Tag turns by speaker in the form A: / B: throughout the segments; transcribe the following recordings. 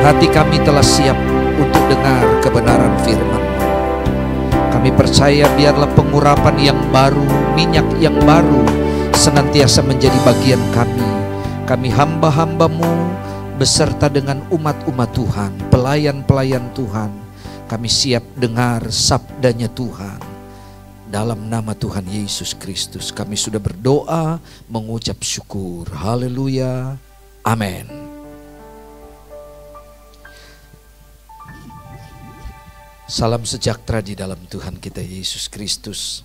A: hati kami telah siap untuk dengar kebenaran firman. Kami percaya biarlah pengurapan yang baru, minyak yang baru senantiasa menjadi bagian kami. Kami hamba-hamba-Mu beserta dengan umat-umat Tuhan, pelayan-pelayan Tuhan. Kami siap dengar sabdanya Tuhan. Dalam nama Tuhan Yesus Kristus kami sudah berdoa, mengucap syukur. Haleluya. Amin. Salam sejahtera di dalam Tuhan kita Yesus Kristus.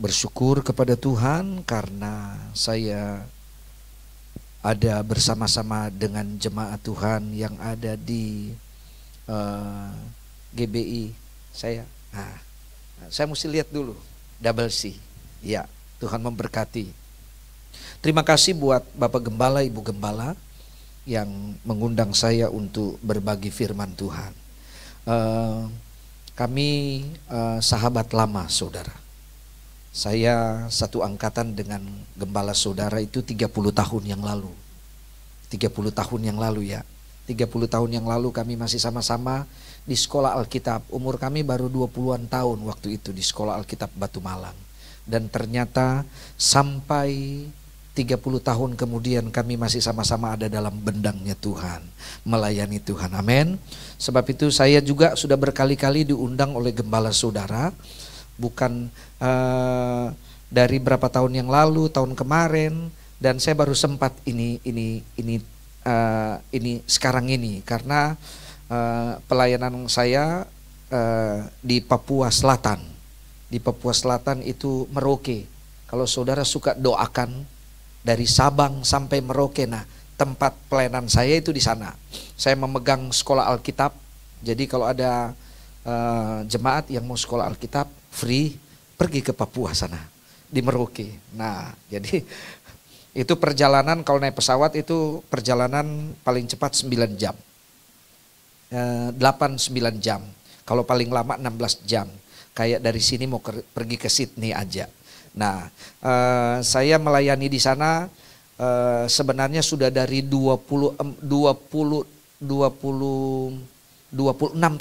A: Bersyukur kepada Tuhan karena saya ada bersama-sama dengan jemaat Tuhan yang ada di GBI saya. Saya mesti lihat dulu double C. Ya, Tuhan memberkati. Terima kasih buat Bapak Gembala, Ibu Gembala yang mengundang saya untuk berbagi firman Tuhan. Kami sahabat lama, saudara. Saya satu angkatan dengan gembala saudara itu 30 tahun yang lalu. 30 tahun yang lalu ya. 30 tahun yang lalu kami masih sama-sama di sekolah Alkitab. Umur kami baru 20-an tahun waktu itu di sekolah Alkitab Batu Malang. Dan ternyata sampai 30 tahun kemudian kami masih sama-sama ada dalam bendangnya Tuhan, melayani Tuhan. Amin. Sebab itu saya juga sudah berkali-kali diundang oleh gembala saudara. Bukan dari berapa tahun yang lalu, tahun kemarin, dan saya baru sempat ini sekarang ini karena pelayanan saya di Papua Selatan. Di Papua Selatan itu Merauke. Kalau saudara suka doakan dari Sabang sampai Merauke, nah tempat pelayanan saya itu di sana. Saya memegang sekolah Alkitab. Jadi kalau ada jemaat yang mau sekolah Alkitab free, pergi ke Papua sana di Merauke. Nah, jadi itu perjalanan kalau naik pesawat itu perjalanan paling cepat 9 jam. 8-9 jam. Kalau paling lama 16 jam. Kayak dari sini mau pergi ke Sydney aja. Nah, saya melayani di sana sebenarnya sudah dari 26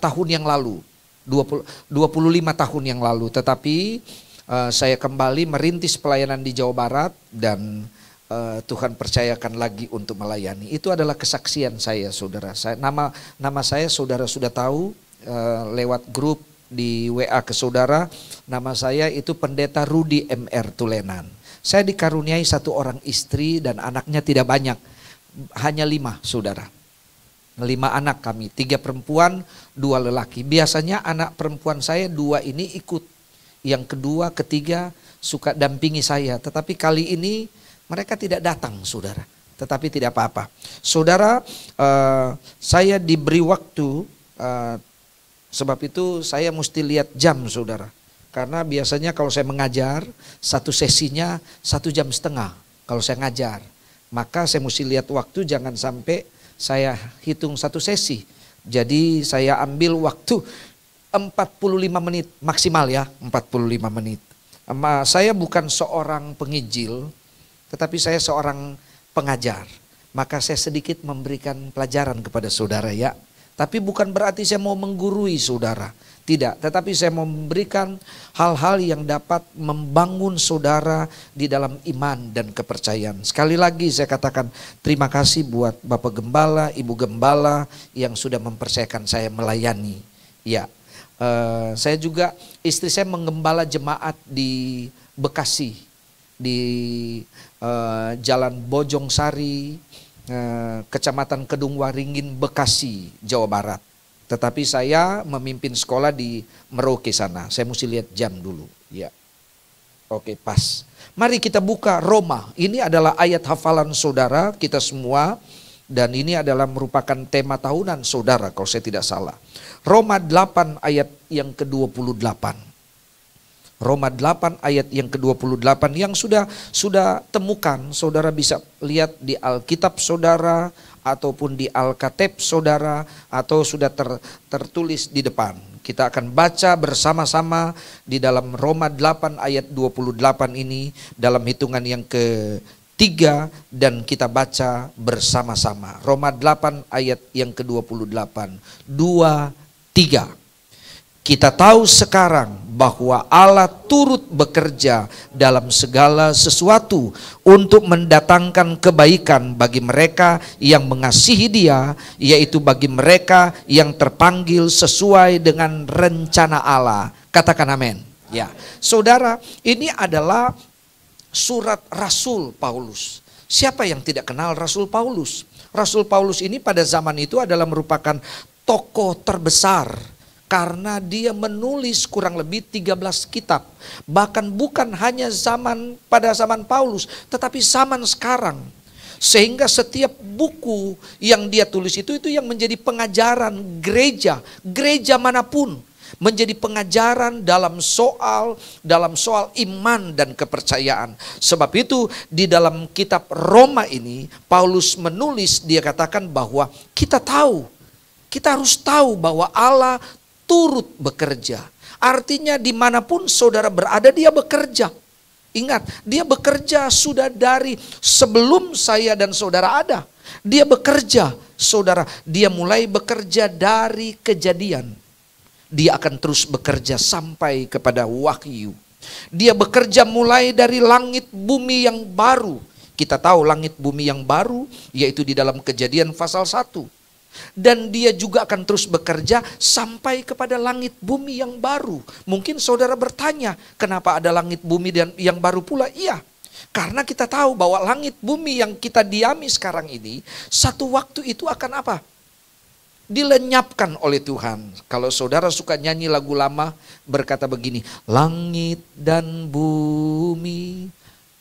A: tahun yang lalu, 25 tahun yang lalu. Tetapi saya kembali merintis pelayanan di Jawa Barat dan Tuhan percayakan lagi untuk melayani. Itu adalah kesaksian saya, saudara. Nama saya saudara sudah tahu lewat grup di WA ke saudara. Nama saya itu Pendeta Rudi MR Tulenan. Saya dikaruniai satu orang istri dan anaknya tidak banyak, hanya 5 saudara. 5 anak kami, 3 perempuan, 2 lelaki. Biasanya anak perempuan saya 2 ini ikut, yang kedua, ketiga suka dampingi saya. Tetapi kali ini mereka tidak datang, saudara. Tetapi tidak apa-apa. Saudara, saya diberi waktu, sebab itu saya mesti lihat jam, saudara. Karena biasanya kalau saya mengajar, satu sesinya 1,5 jam kalau saya ngajar. Maka saya mesti lihat waktu, jangan sampai saya hitung satu sesi. Jadi saya ambil waktu 45 menit maksimal ya, 45 menit. Saya bukan seorang penginjil, tetapi saya seorang pengajar. Maka saya sedikit memberikan pelajaran kepada saudara ya. Tapi bukan berarti saya mau menggurui saudara. Tidak, tetapi saya mau memberikan hal-hal yang dapat membangun saudara di dalam iman dan kepercayaan. Sekali lagi saya katakan terima kasih buat Bapak Gembala, Ibu Gembala yang sudah mempercayakan saya melayani. Ya, saya juga, istri saya menggembala jemaat di Bekasi, di Jalan Bojong Sari, Kecamatan Kedung Waringin, Bekasi, Jawa Barat. Tetapi saya memimpin sekolah di Merauke sana. Saya mesti lihat jam dulu. Ya, oke, pas. Mari kita buka Roma. Ini adalah ayat hafalan saudara kita semua. Dan ini adalah merupakan tema tahunan saudara kalau saya tidak salah. Roma 8 ayat yang ke-28. Roma 8 ayat yang ke-28 yang sudah temukan, saudara bisa lihat di Alkitab saudara ataupun di Alkateb saudara atau sudah tertulis di depan. Kita akan baca bersama-sama di dalam Roma 8 ayat 28 ini dalam hitungan yang 3 dan kita baca bersama-sama. Roma 8 ayat yang ke-28. 2, 3. Kita tahu sekarang bahwa Allah turut bekerja dalam segala sesuatu untuk mendatangkan kebaikan bagi mereka yang mengasihi Dia, yaitu bagi mereka yang terpanggil sesuai dengan rencana Allah. Katakan amin. Ya, saudara, ini adalah surat Rasul Paulus. Siapa yang tidak kenal Rasul Paulus? Rasul Paulus ini pada zaman itu adalah merupakan tokoh terbesar. Karena dia menulis kurang lebih 13 kitab. Bahkan bukan hanya pada zaman Paulus, tetapi zaman sekarang. Sehingga setiap buku yang dia tulis itu yang menjadi pengajaran gereja manapun. Menjadi pengajaran dalam soal iman dan kepercayaan. Sebab itu di dalam kitab Roma ini Paulus menulis, dia katakan bahwa kita harus tahu bahwa Allah turut bekerja. Artinya dimanapun saudara berada, dia bekerja. Ingat, dia bekerja sudah dari sebelum saya dan saudara ada. Dia bekerja, saudara. Dia mulai bekerja dari Kejadian. Dia akan terus bekerja sampai kepada Wahyu. Dia bekerja mulai dari langit bumi yang baru. Kita tahu langit bumi yang baru yaitu di dalam Kejadian pasal 1. Dan dia juga akan terus bekerja sampai kepada langit bumi yang baru. Mungkin saudara bertanya, kenapa ada langit bumi yang baru pula? Iya, karena kita tahu bahwa langit bumi yang kita diami sekarang ini, satu waktu itu akan apa? Dilenyapkan oleh Tuhan. Kalau saudara suka nyanyi lagu lama, berkata begini, langit dan bumi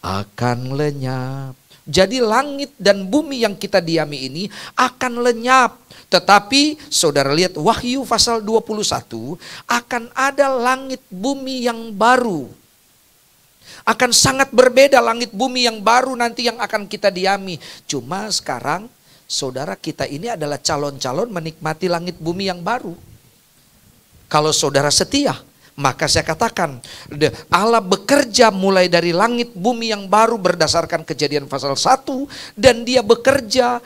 A: akan lenyap. Jadi langit dan bumi yang kita diami ini akan lenyap. Tetapi saudara lihat Wahyu pasal 21, akan ada langit bumi yang baru. Akan sangat berbeda langit bumi yang baru nanti yang akan kita diami. Cuma sekarang saudara kita ini adalah calon-calon menikmati langit bumi yang baru. Kalau saudara setia, maka saya katakan Allah bekerja mulai dari langit bumi yang baru berdasarkan Kejadian pasal 1. Dan dia bekerja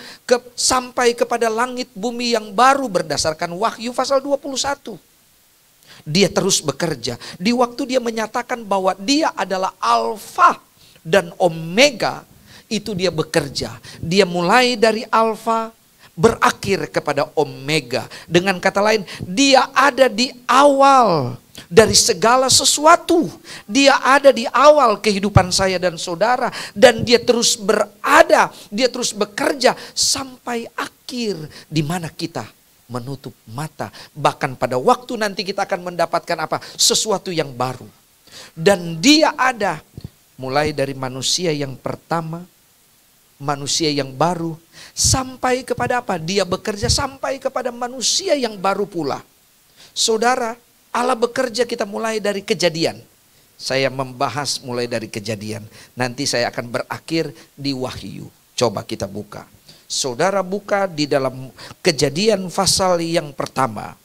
A: sampai kepada langit bumi yang baru berdasarkan Wahyu pasal 21. Dia terus bekerja. Di waktu dia menyatakan bahwa dia adalah Alfa dan Omega, itu dia bekerja. Dia mulai dari Alfa berakhir kepada Omega. Dengan kata lain, dia ada di awal dari segala sesuatu. Dia ada di awal kehidupan saya dan saudara. Dan dia terus berada, dia terus bekerja sampai akhir di mana kita menutup mata. Bahkan pada waktu nanti kita akan mendapatkan apa? Sesuatu yang baru. Dan dia ada mulai dari manusia yang pertama, manusia yang baru, sampai kepada apa? Dia bekerja sampai kepada manusia yang baru pula. Saudara, Allah bekerja kita mulai dari Kejadian. Saya membahas mulai dari Kejadian. Nanti saya akan berakhir di Wahyu. Coba kita buka. Saudara buka di dalam Kejadian pasal yang pertama.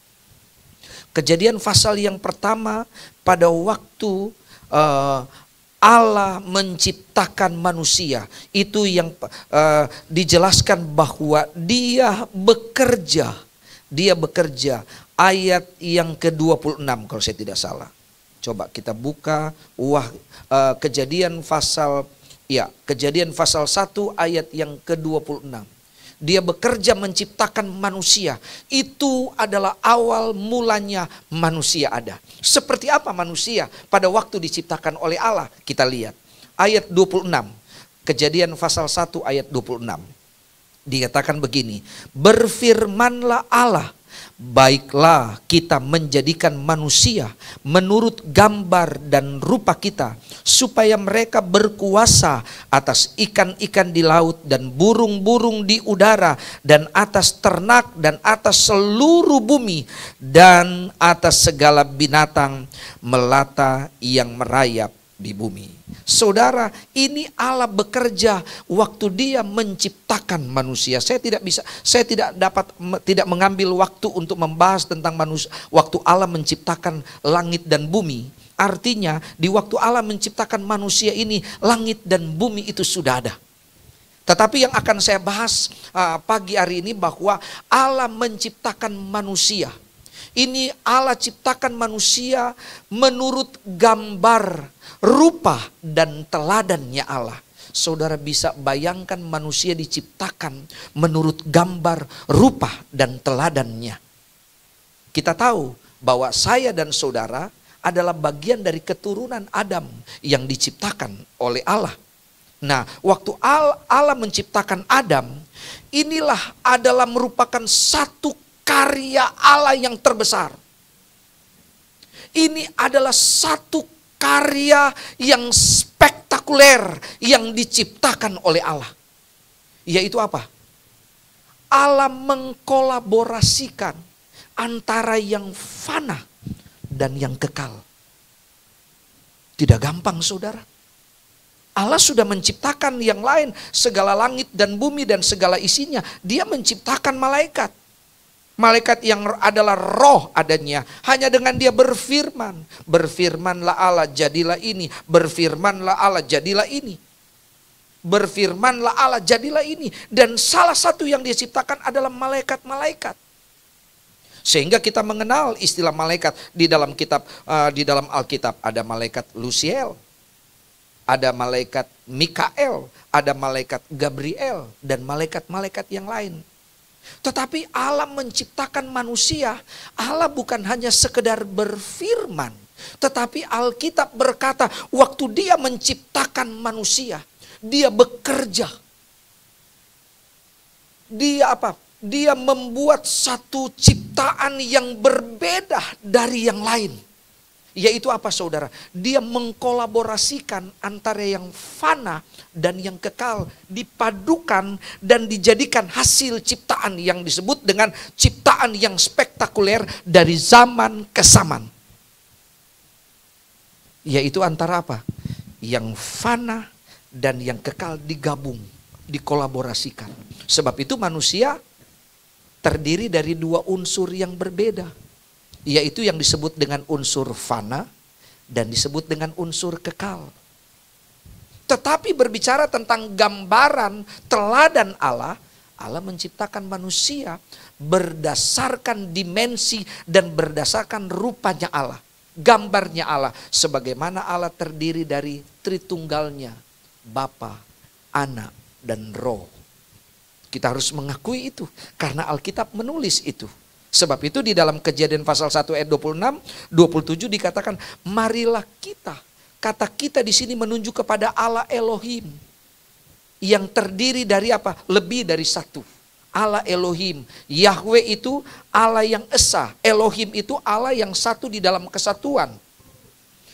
A: Kejadian pasal yang pertama pada waktu Allah menciptakan manusia. Itu yang dijelaskan bahwa dia bekerja. Dia bekerja. Ayat yang ke-26 kalau saya tidak salah. Coba kita buka Kejadian pasal 1 ayat yang ke-26. Dia bekerja menciptakan manusia. Itu adalah awal mulanya manusia ada. Seperti apa manusia pada waktu diciptakan oleh Allah? Kita lihat ayat 26. Kejadian pasal 1 ayat 26. Dikatakan begini, berfirmanlah Allah, baiklah kita menjadikan manusia menurut gambar dan rupa kita, supaya mereka berkuasa atas ikan-ikan di laut dan burung-burung di udara dan atas ternak dan atas seluruh bumi dan atas segala binatang melata yang merayap di bumi. Saudara, ini Allah bekerja waktu dia menciptakan manusia. Saya tidak mengambil waktu untuk membahas tentang manusia waktu Allah menciptakan langit dan bumi. Artinya di waktu Allah menciptakan manusia ini, langit dan bumi itu sudah ada. Tetapi yang akan saya bahas pagi hari ini bahwa Allah menciptakan manusia. Ini Allah ciptakan manusia menurut gambar, rupa, dan teladannya Allah. Saudara bisa bayangkan manusia diciptakan menurut gambar, rupa, dan teladannya. Kita tahu bahwa saya dan saudara adalah bagian dari keturunan Adam yang diciptakan oleh Allah. Nah, waktu Allah menciptakan Adam, inilah adalah merupakan satu karya Allah yang terbesar. Ini adalah satu karya yang spektakuler yang diciptakan oleh Allah. Yaitu apa? Allah mengkolaborasikan antara yang fana dan yang kekal. Tidak gampang, saudara. Allah sudah menciptakan yang lain, segala langit dan bumi dan segala isinya. Dia menciptakan malaikat. Malaikat yang adalah roh adanya. Hanya dengan dia berfirman. Berfirmanlah Allah, jadilah ini. Berfirmanlah Allah, jadilah ini. Berfirmanlah Allah, jadilah ini. Dan salah satu yang dia ciptakan adalah malaikat-malaikat. Sehingga kita mengenal istilah malaikat di dalam kitab, di dalam Alkitab. Ada malaikat Lusiel, ada malaikat Mikael, ada malaikat Gabriel, dan malaikat-malaikat yang lain. Tetapi Allah menciptakan manusia, Allah bukan hanya sekedar berfirman. Tetapi Alkitab berkata, waktu dia menciptakan manusia, dia bekerja. Dia apa? Dia membuat satu ciptaan yang berbeda dari yang lain. Yaitu apa, saudara? Dia mengkolaborasikan antara yang fana dan yang kekal, dipadukan dan dijadikan hasil ciptaan yang disebut dengan ciptaan yang spektakuler dari zaman ke zaman. Yaitu antara apa? Yang fana dan yang kekal digabung, dikolaborasikan. Sebab itu manusia terdiri dari dua unsur yang berbeda. Yaitu yang disebut dengan unsur fana dan disebut dengan unsur kekal. Tetapi berbicara tentang gambaran teladan Allah, Allah menciptakan manusia berdasarkan dimensi dan berdasarkan rupanya Allah. Gambarnya Allah, sebagaimana Allah terdiri dari Tritunggalnya, Bapa, Anak, dan Roh. Kita harus mengakui itu karena Alkitab menulis itu. Sebab itu di dalam Kejadian pasal 1 ayat 26, 27 dikatakan, marilah kita. Kata kita di sini menunjuk kepada Allah Elohim. Yang terdiri dari apa? Lebih dari satu. Allah Elohim. Yahweh itu Allah yang esa. Elohim itu Allah yang satu di dalam kesatuan.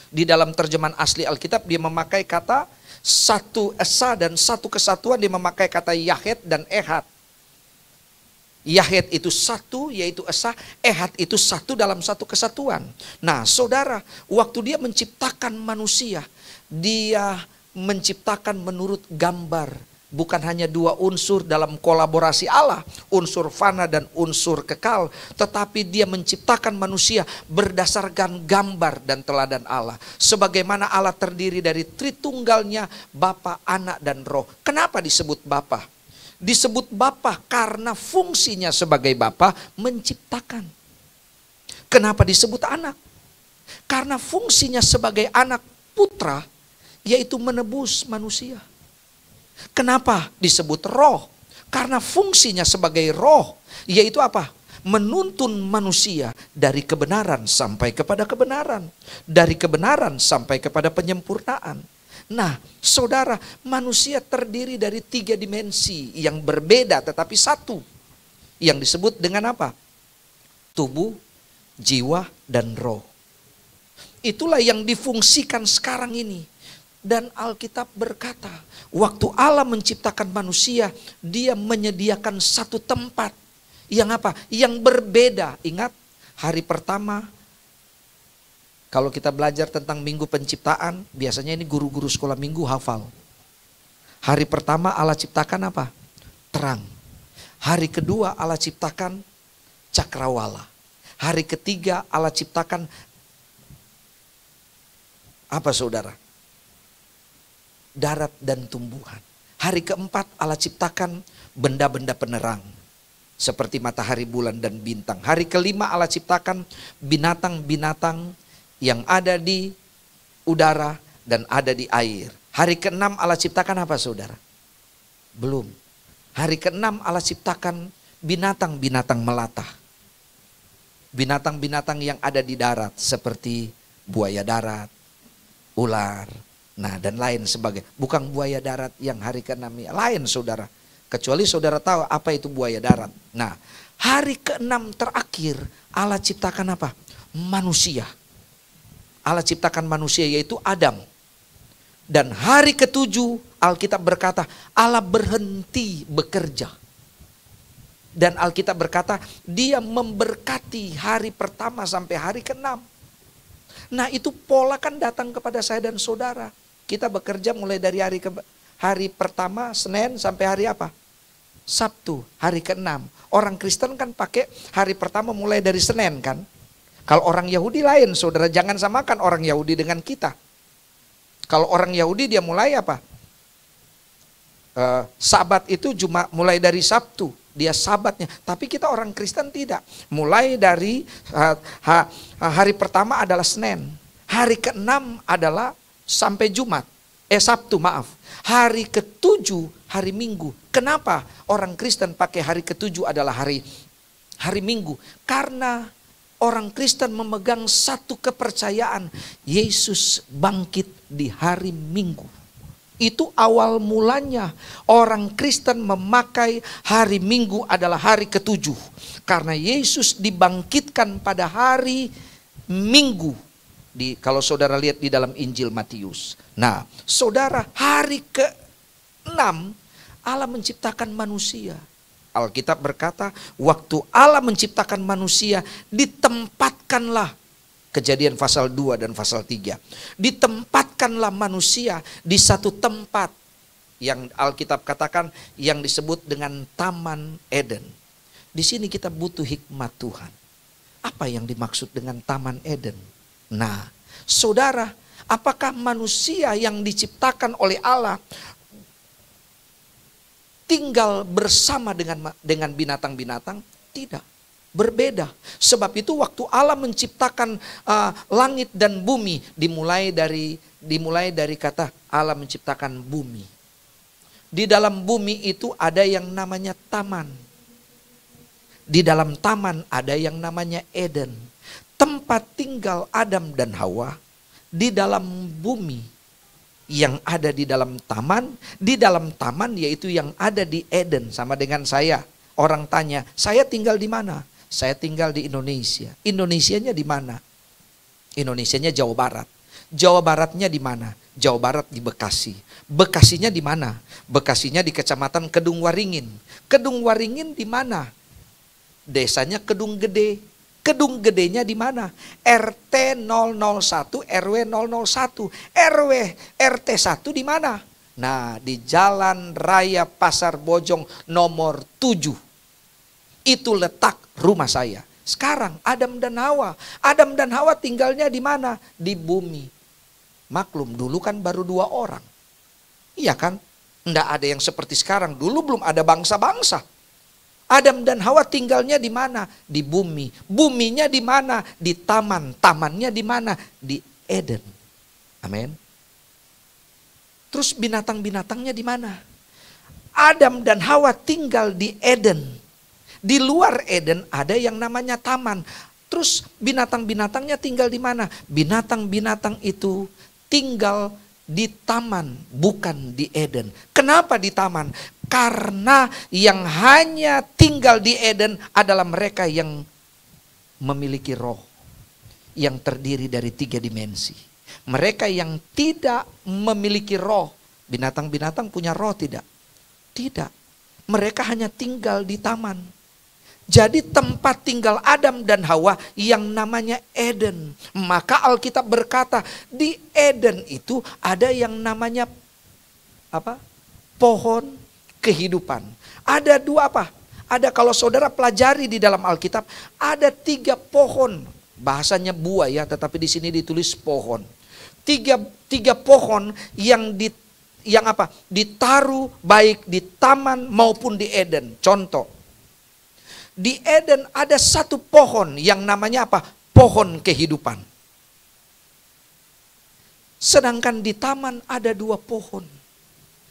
A: Di dalam terjemahan asli Alkitab dia memakai kata satu esa dan satu kesatuan. Dia memakai kata Yahed dan Ehad. Yahed itu satu, yaitu esa. Ehad itu satu dalam satu kesatuan. Nah, saudara, waktu dia menciptakan manusia, dia menciptakan menurut gambar. Bukan hanya dua unsur dalam kolaborasi Allah, unsur fana dan unsur kekal. Tetapi dia menciptakan manusia berdasarkan gambar dan teladan Allah. Sebagaimana Allah terdiri dari Tritunggalnya, Bapa, Anak, dan Roh. Kenapa disebut Bapa? Disebut Bapa karena fungsinya sebagai Bapa menciptakan. Kenapa disebut anak? Karena fungsinya sebagai anak putra yaitu menebus manusia. Kenapa disebut Roh? Karena fungsinya sebagai Roh yaitu apa? Menuntun manusia dari kebenaran sampai kepada kebenaran. Dari kebenaran sampai kepada penyempurnaan. Nah, saudara, manusia terdiri dari 3 dimensi yang berbeda tetapi satu. Yang disebut dengan apa? Tubuh, jiwa, dan roh. Itulah yang difungsikan sekarang ini. Dan Alkitab berkata, waktu Allah menciptakan manusia, dia menyediakan satu tempat. Yang apa? Yang berbeda. Ingat, hari pertama, kalau kita belajar tentang minggu penciptaan, biasanya ini guru-guru sekolah minggu hafal. Hari pertama Allah ciptakan apa? Terang. Hari kedua Allah ciptakan cakrawala. Hari ketiga Allah ciptakan apa, saudara? Darat dan tumbuhan. Hari keempat Allah ciptakan benda-benda penerang. Seperti matahari, bulan, dan bintang. Hari kelima Allah ciptakan binatang-binatang yang ada di udara dan ada di air. Hari keenam Allah ciptakan apa saudara? Belum. Hari keenam Allah ciptakan binatang-binatang melata. Binatang-binatang yang ada di darat seperti buaya darat, ular, nah dan lain sebagainya. Bukan buaya darat yang hari keenam lain saudara. Kecuali saudara tahu apa itu buaya darat. Nah, hari keenam terakhir Allah ciptakan apa? Manusia. Allah ciptakan manusia yaitu Adam. Dan hari ketujuh Alkitab berkata Allah berhenti bekerja. Dan Alkitab berkata dia memberkati hari pertama sampai hari keenam. Nah itu pola kan datang kepada saya dan saudara. Kita bekerja mulai dari hari pertama Senin sampai hari apa? Sabtu, hari keenam. Orang Kristen kan pakai hari pertama mulai dari Senin kan. Kalau orang Yahudi lain saudara, jangan samakan orang Yahudi dengan kita. Kalau orang Yahudi dia mulai apa? Sabat itu cuma mulai dari Sabtu. Dia sabatnya. Tapi kita orang Kristen tidak. Mulai dari hari pertama adalah Senin. Hari keenam adalah sampai Jumat. Sabtu maaf. Hari ketujuh hari Minggu. Kenapa orang Kristen pakai hari ketujuh adalah hari Minggu? Karena orang Kristen memegang satu kepercayaan. Yesus bangkit di hari Minggu. Itu awal mulanya orang Kristen memakai hari Minggu adalah hari ketujuh. Karena Yesus dibangkitkan pada hari Minggu. Kalau saudara lihat di dalam Injil Matius. Nah saudara, hari ke-6 Allah menciptakan manusia. Alkitab berkata waktu Allah menciptakan manusia ditempatkanlah. Kejadian pasal 2 dan pasal 3. Ditempatkanlah manusia di satu tempat yang Alkitab katakan yang disebut dengan Taman Eden. Di sini kita butuh hikmat Tuhan. Apa yang dimaksud dengan Taman Eden? Nah, saudara, apakah manusia yang diciptakan oleh Allah tinggal bersama dengan binatang-binatang? Tidak. Berbeda. Sebab itu waktu Allah menciptakan langit dan bumi dimulai dari kata Allah menciptakan bumi. Di dalam bumi itu ada yang namanya taman. Di dalam taman ada yang namanya Eden. Tempat tinggal Adam dan Hawa di dalam bumi yang ada di dalam taman yaitu yang ada di Eden. Sama dengan saya. Orang tanya, saya tinggal di mana? Saya tinggal di Indonesia. Indonesianya di mana? Indonesianya Jawa Barat. Jawa Baratnya di mana? Jawa Barat di Bekasi. Bekasinya di mana? Bekasinya di Kecamatan Kedung Waringin. Kedung Waringin di mana? Desanya Kedung Gede. Kedung Gedenya di mana? RT 001, RW 001. RW RT 1 di mana? Nah, di Jalan Raya Pasar Bojong nomor 7. Itu letak rumah saya. Sekarang Adam dan Hawa. Adam dan Hawa tinggalnya di mana? Di bumi. Maklum dulu kan baru 2 orang. Iya kan? Nggak ada yang seperti sekarang. Dulu belum ada bangsa-bangsa. Adam dan Hawa tinggalnya di mana? Di bumi. Buminya di mana? Di taman. Tamannya di mana? Di Eden. Amin. Terus binatang-binatangnya di mana? Adam dan Hawa tinggal di Eden. Di luar Eden ada yang namanya taman. Terus binatang-binatangnya tinggal di mana? Binatang-binatang itu tinggal di taman, bukan di Eden. Kenapa di taman? Karena yang hanya tinggal di Eden adalah mereka yang memiliki roh. Yang terdiri dari 3 dimensi. Mereka yang tidak memiliki roh. Binatang-binatang punya roh tidak? Tidak. Mereka hanya tinggal di taman. Jadi tempat tinggal Adam dan Hawa yang namanya Eden. Maka Alkitab berkata di Eden itu ada yang namanya apa? Pohon kehidupan. Ada 2 apa? Ada kalau saudara pelajari di dalam Alkitab ada 3 pohon. Bahasanya buah ya, tetapi di sini ditulis pohon. Tiga pohon yang yang apa? Ditaruh baik di taman maupun di Eden. Contoh, di Eden ada satu pohon yang namanya apa? Pohon kehidupan. Sedangkan di taman ada dua pohon.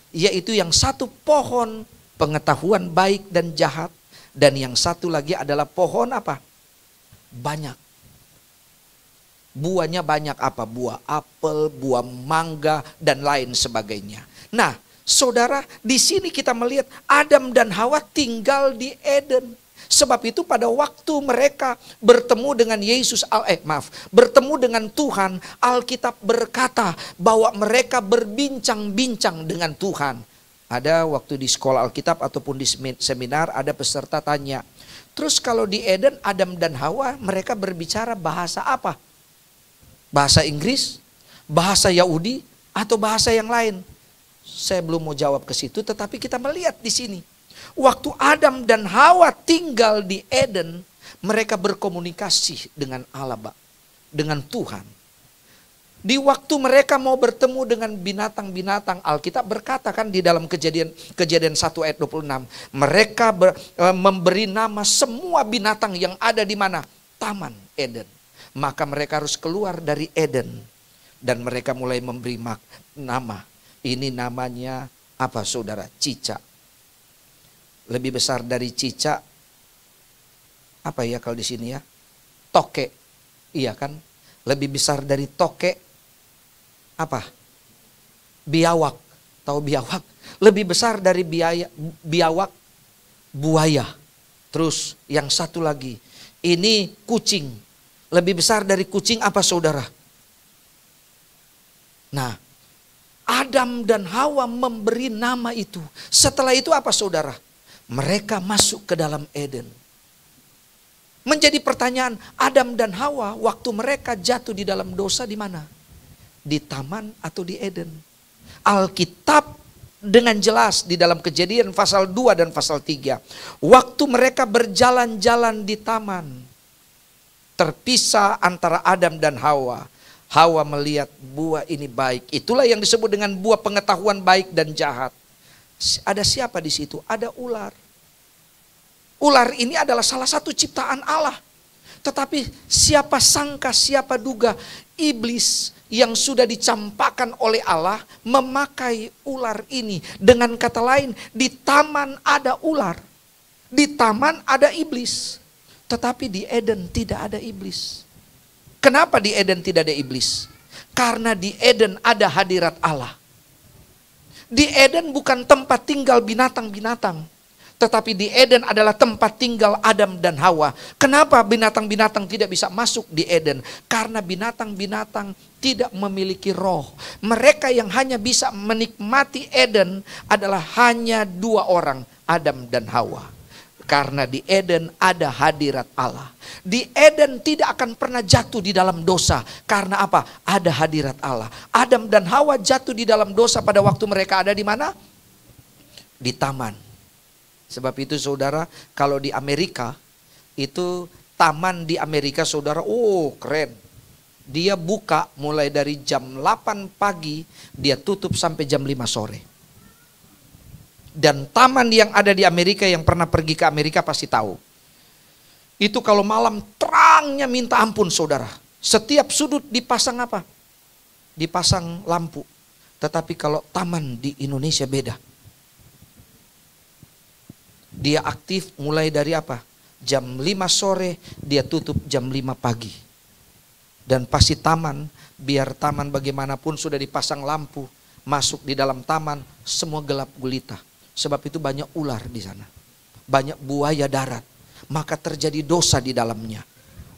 A: Yaitu yang satu pohon pengetahuan baik dan jahat. Dan yang satu lagi adalah pohon apa? Banyak. Buahnya banyak apa? Buah apel, buah mangga, dan lain sebagainya. Nah, saudara, di sini kita melihat Adam dan Hawa tinggal di Eden. Sebab itu pada waktu mereka bertemu dengan bertemu dengan Tuhan, Alkitab berkata bahwa mereka berbincang-bincang dengan Tuhan. Ada waktu di sekolah Alkitab ataupun di seminar ada peserta tanya, terus kalau di Eden Adam dan Hawa mereka berbicara bahasa apa? Bahasa Inggris, bahasa Yahudi, atau bahasa yang lain? Saya belum mau jawab ke situ, tetapi kita melihat di sini. Waktu Adam dan Hawa tinggal di Eden, mereka berkomunikasi dengan Allah, dengan Tuhan. Di waktu mereka mau bertemu dengan binatang-binatang, Alkitab berkata kan di dalam kejadian 1 ayat 26, mereka memberi nama semua binatang yang ada di mana? Taman Eden. Maka mereka harus keluar dari Eden dan mereka mulai memberi nama. Ini namanya apa, saudara? Cicak. Lebih besar dari cicak apa ya kalau di sini ya? Toke. Iya kan? Lebih besar dari toke apa? Biawak. Tahu biawak? Lebih besar dari biawak buaya. Terus yang satu lagi, ini kucing. Lebih besar dari kucing apa, saudara? Nah, Adam dan Hawa memberi nama itu. Setelah itu apa, saudara? Mereka masuk ke dalam Eden. Menjadi pertanyaan, Adam dan Hawa waktu mereka jatuh di dalam dosa di mana? Di taman atau di Eden? Alkitab dengan jelas di dalam Kejadian pasal 2 dan pasal 3. Waktu mereka berjalan-jalan di taman, terpisah antara Adam dan Hawa. Hawa melihat buah ini baik. Itulah yang disebut dengan buah pengetahuan baik dan jahat. Ada siapa di situ? Ada ular. Ular ini adalah salah satu ciptaan Allah. Tetapi siapa sangka, siapa duga iblis yang sudah dicampakkan oleh Allah memakai ular ini. Dengan kata lain, di taman ada ular. Di taman ada iblis. Tetapi di Eden tidak ada iblis. Kenapa di Eden tidak ada iblis? Karena di Eden ada hadirat Allah. Di Eden bukan tempat tinggal binatang-binatang. Tetapi di Eden adalah tempat tinggal Adam dan Hawa. Kenapa binatang-binatang tidak bisa masuk di Eden? Karena binatang-binatang tidak memiliki roh. Mereka yang hanya bisa menikmati Eden adalah hanya dua orang, Adam dan Hawa. Karena di Eden ada hadirat Allah. Di Eden tidak akan pernah jatuh di dalam dosa. Karena apa? Ada hadirat Allah. Adam dan Hawa jatuh di dalam dosa pada waktu mereka ada di mana? Di taman. Sebab itu saudara, kalau di Amerika, itu taman di Amerika saudara, oh keren. Dia buka mulai dari jam 8 pagi, dia tutup sampai jam 5 sore. Dan taman yang ada di Amerika, yang pernah pergi ke Amerika pasti tahu. Itu kalau malam terangnya minta ampun saudara. Setiap sudut dipasang apa? Dipasang lampu. Tetapi kalau taman di Indonesia beda. Dia aktif mulai dari apa? Jam 5 sore, dia tutup jam 5 pagi. Dan pasti taman, biar taman bagaimanapun sudah dipasang lampu. Masuk di dalam taman, semua gelap gulita. Sebab itu banyak ular di sana. Banyak buaya darat. Maka terjadi dosa di dalamnya.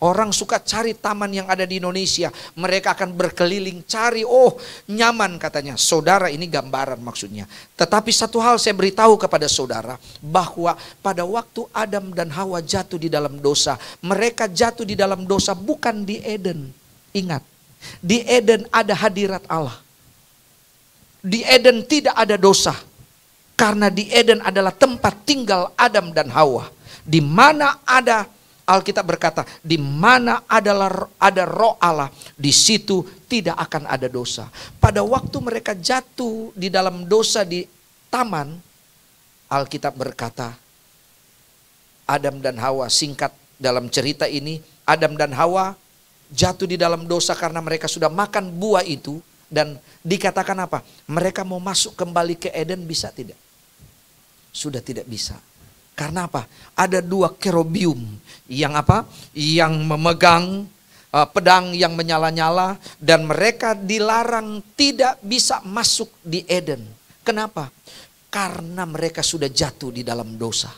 A: Orang suka cari taman yang ada di Indonesia. Mereka akan berkeliling cari. Oh nyaman katanya. Saudara, ini gambaran maksudnya. Tetapi satu hal saya beritahu kepada saudara. Bahwa pada waktu Adam dan Hawa jatuh di dalam dosa. Mereka jatuh di dalam dosa bukan di Eden. Ingat. Di Eden ada hadirat Allah. Di Eden tidak ada dosa. Karena di Eden adalah tempat tinggal Adam dan Hawa. Di mana ada Alkitab berkata, di mana ada roh Allah, di situ tidak akan ada dosa. Pada waktu mereka jatuh di dalam dosa di taman, Alkitab berkata, Adam dan Hawa, singkat dalam cerita ini, Adam dan Hawa jatuh di dalam dosa karena mereka sudah makan buah itu. Dan dikatakan apa? Mereka mau masuk kembali ke Eden, bisa tidak? Sudah tidak bisa. Karena apa? Ada dua kerubium yang apa? Yang memegang pedang yang menyala-nyala, dan mereka dilarang tidak bisa masuk di Eden. Kenapa? Karena mereka sudah jatuh di dalam dosa.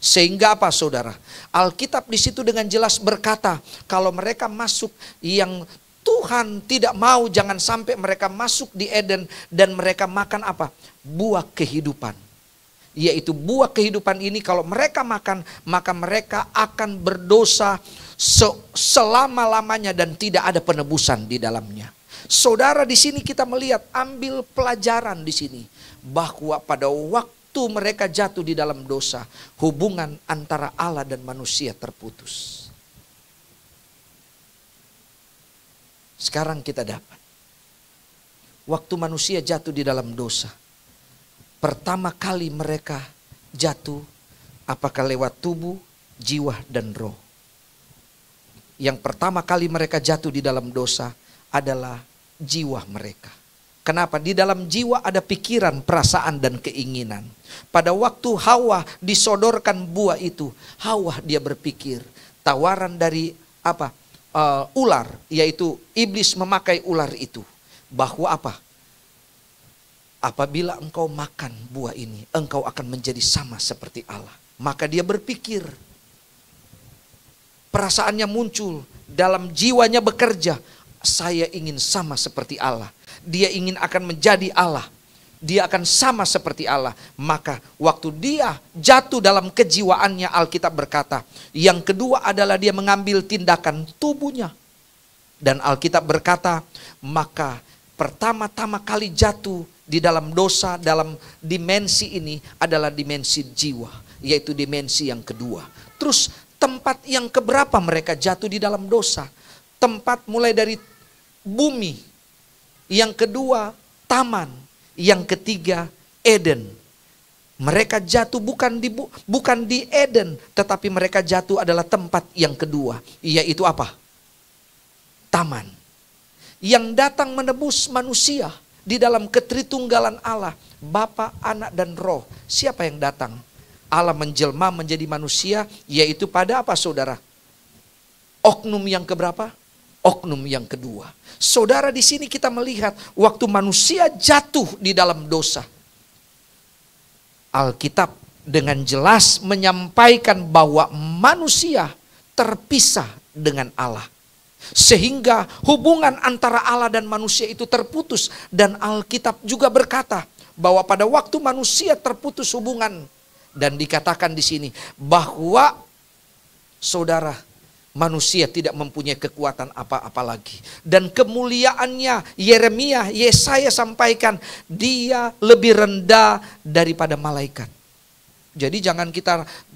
A: Sehingga apa, saudara? Alkitab di situ dengan jelas berkata, kalau mereka masuk, yang Tuhan tidak mau jangan sampai mereka masuk di Eden dan mereka makan apa? Buah kehidupan. Yaitu buah kehidupan ini kalau mereka makan, maka mereka akan berdosa selama-lamanya dan tidak ada penebusan di dalamnya. Saudara, di sini kita melihat, ambil pelajaran di sini bahwa pada waktu mereka jatuh di dalam dosa, hubungan antara Allah dan manusia terputus. Sekarang kita dapat, waktu manusia jatuh di dalam dosa, pertama kali mereka jatuh, apakah lewat tubuh, jiwa, dan roh? Yang pertama kali mereka jatuh di dalam dosa adalah jiwa mereka. Kenapa? Di dalam jiwa ada pikiran, perasaan, dan keinginan. Pada waktu Hawa disodorkan buah itu, Hawa dia berpikir, tawaran dari apa? Ular, yaitu iblis memakai ular itu, bahwa apa? Apabila engkau makan buah ini, engkau akan menjadi sama seperti Allah. Maka dia berpikir, perasaannya muncul, dalam jiwanya bekerja, saya ingin sama seperti Allah. Dia ingin akan menjadi Allah. Dia akan sama seperti Allah. Maka waktu dia jatuh dalam kejiwaannya, Alkitab berkata, yang kedua adalah dia mengambil tindakan tubuhnya. Dan Alkitab berkata, maka pertama-tama kali jatuh di dalam dosa, dalam dimensi ini adalah dimensi jiwa, yaitu dimensi yang kedua. Terus tempat yang keberapa mereka jatuh di dalam dosa? Tempat mulai dari bumi, yang kedua taman, yang ketiga Eden. Mereka jatuh bukan di Eden, tetapi mereka jatuh adalah tempat yang kedua, yaitu apa? Taman. Yang datang menebus manusia di dalam ketritunggalan Allah, Bapa, Anak, dan Roh. Siapa yang datang? Allah menjelma menjadi manusia, yaitu pada apa, saudara? Oknum yang keberapa? Oknum yang kedua. Saudara, di sini kita melihat waktu manusia jatuh di dalam dosa, Alkitab dengan jelas menyampaikan bahwa manusia terpisah dengan Allah. Sehingga hubungan antara Allah dan manusia itu terputus. Dan Alkitab juga berkata bahwa pada waktu manusia terputus hubungan, dan dikatakan di sini bahwa saudara, manusia tidak mempunyai kekuatan apa-apa lagi. Dan kemuliaannya, Yesaya sampaikan, dia lebih rendah daripada malaikat. Jadi jangan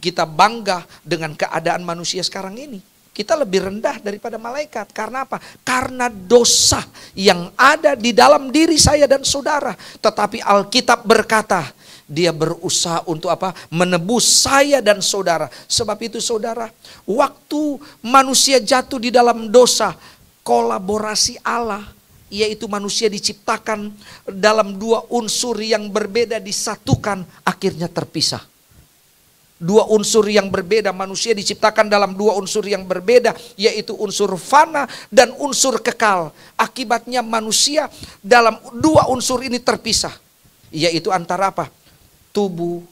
A: kita bangga dengan keadaan manusia sekarang ini. Kita lebih rendah daripada malaikat. Karena apa? Karena dosa yang ada di dalam diri saya dan saudara. Tetapi Alkitab berkata, dia berusaha untuk apa? Menebus saya dan saudara. Sebab itu saudara, waktu manusia jatuh di dalam dosa, kolaborasi Allah, yaitu manusia diciptakan dalam dua unsur yang berbeda disatukan, akhirnya terpisah. Dua unsur yang berbeda, manusia diciptakan dalam dua unsur yang berbeda, yaitu unsur fana dan unsur kekal. Akibatnya manusia dalam dua unsur ini terpisah, yaitu antara apa? Tubuh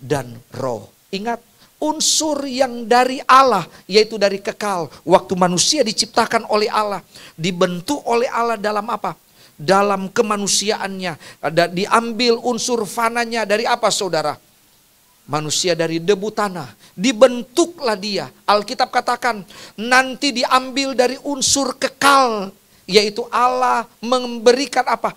A: dan roh. Ingat, unsur yang dari Allah, yaitu dari kekal. Waktu manusia diciptakan oleh Allah, dibentuk oleh Allah dalam apa? Dalam kemanusiaannya. Diambil unsur fananya dari apa, saudara? Manusia dari debu tanah. Dibentuklah dia. Alkitab katakan, nanti diambil dari unsur kekal, yaitu Allah memberikan apa?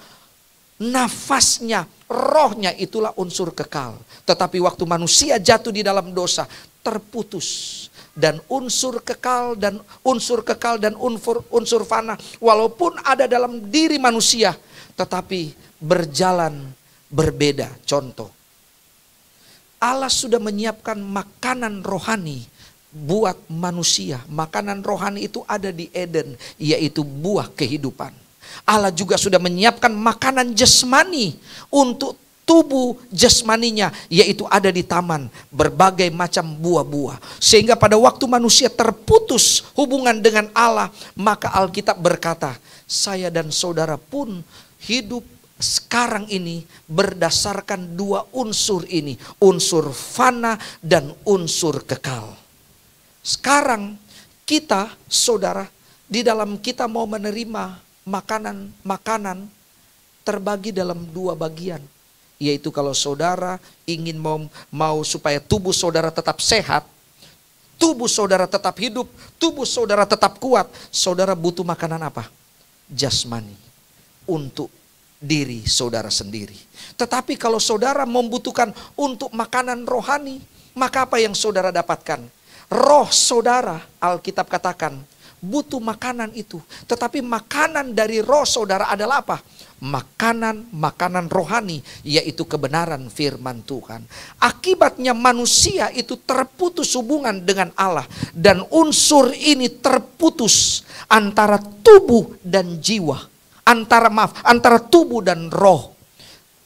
A: Nafasnya, rohnya, itulah unsur kekal. Tetapi waktu manusia jatuh di dalam dosa, terputus. dan unsur kekal dan unsur fana walaupun ada dalam diri manusia tetapi berjalan berbeda. Contoh, Allah sudah menyiapkan makanan rohani buat manusia. Makanan rohani itu ada di Eden, yaitu buah kehidupan. Allah juga sudah menyiapkan makanan jasmani untuk tubuh jasmaninya, yaitu ada di taman, berbagai macam buah-buah. Sehingga pada waktu manusia terputus hubungan dengan Allah, maka Alkitab berkata, saya dan saudara pun hidup sekarang ini berdasarkan dua unsur ini, unsur fana dan unsur kekal. Sekarang kita, saudara, di dalam kita mau menerima makanan terbagi dalam dua bagian. Yaitu kalau saudara ingin mau supaya tubuh saudara tetap sehat, tubuh saudara tetap hidup, tubuh saudara tetap kuat, saudara butuh makanan apa? Jasmani, untuk diri saudara sendiri. Tetapi kalau saudara membutuhkan untuk makanan rohani, maka apa yang saudara dapatkan? Roh saudara, Alkitab katakan, butuh makanan itu. Tetapi makanan dari roh saudara adalah apa? Makanan rohani, yaitu kebenaran firman Tuhan. Akibatnya manusia itu terputus hubungan dengan Allah. Dan unsur ini terputus antara tubuh dan jiwa. Antara tubuh dan roh.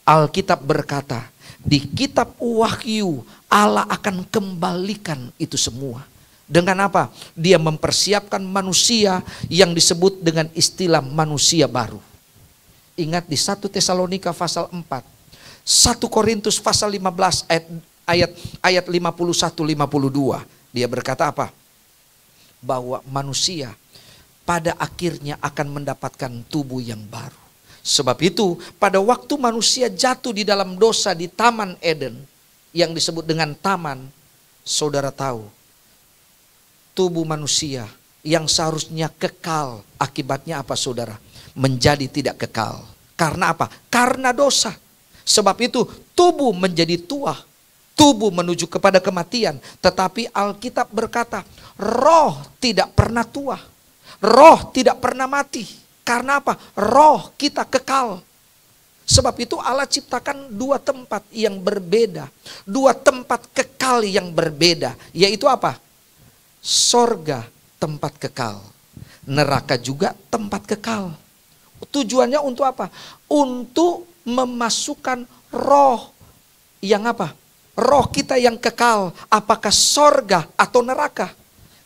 A: Alkitab berkata, di kitab Wahyu Allah akan kembalikan itu semua. Dengan apa? Dia mempersiapkan manusia yang disebut dengan istilah manusia baru. Ingat di 1 Tesalonika pasal 4, 1 Korintus pasal 15 ayat 51-52. Dia berkata apa? Bahwa manusia pada akhirnya akan mendapatkan tubuh yang baru. Sebab itu pada waktu manusia jatuh di dalam dosa di Taman Eden, yang disebut dengan taman, saudara tahu, tubuh manusia yang seharusnya kekal, akibatnya apa saudara? Menjadi tidak kekal. Karena apa? Karena dosa. Sebab itu tubuh menjadi tua. Tubuh menuju kepada kematian. Tetapi Alkitab berkata, roh tidak pernah tua. Roh tidak pernah mati. Karena apa? Roh kita kekal. Sebab itu Allah ciptakan dua tempat yang berbeda. Dua tempat kekal yang berbeda. Yaitu apa? Sorga tempat kekal. Neraka juga tempat kekal. Tujuannya untuk apa? Untuk memasukkan roh yang apa? Roh kita yang kekal. Apakah sorga atau neraka?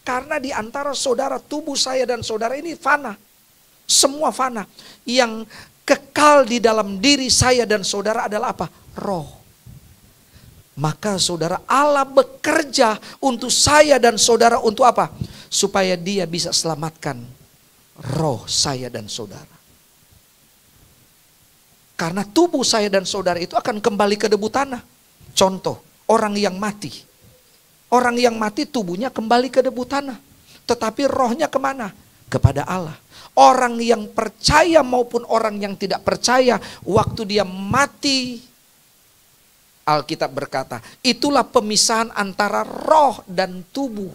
A: Karena di antara saudara, tubuh saya dan saudara ini fana. Semua fana. Yang kekal di dalam diri saya dan saudara adalah apa? Roh. Maka saudara, Allah bekerja untuk saya dan saudara untuk apa? Supaya dia bisa selamatkan roh saya dan saudara. Karena tubuh saya dan saudara itu akan kembali ke debu tanah. Contoh, orang yang mati. Orang yang mati tubuhnya kembali ke debu tanah. Tetapi rohnya kemana? Kepada Allah. Orang yang percaya maupun orang yang tidak percaya, waktu dia mati, Alkitab berkata, itulah pemisahan antara roh dan tubuh.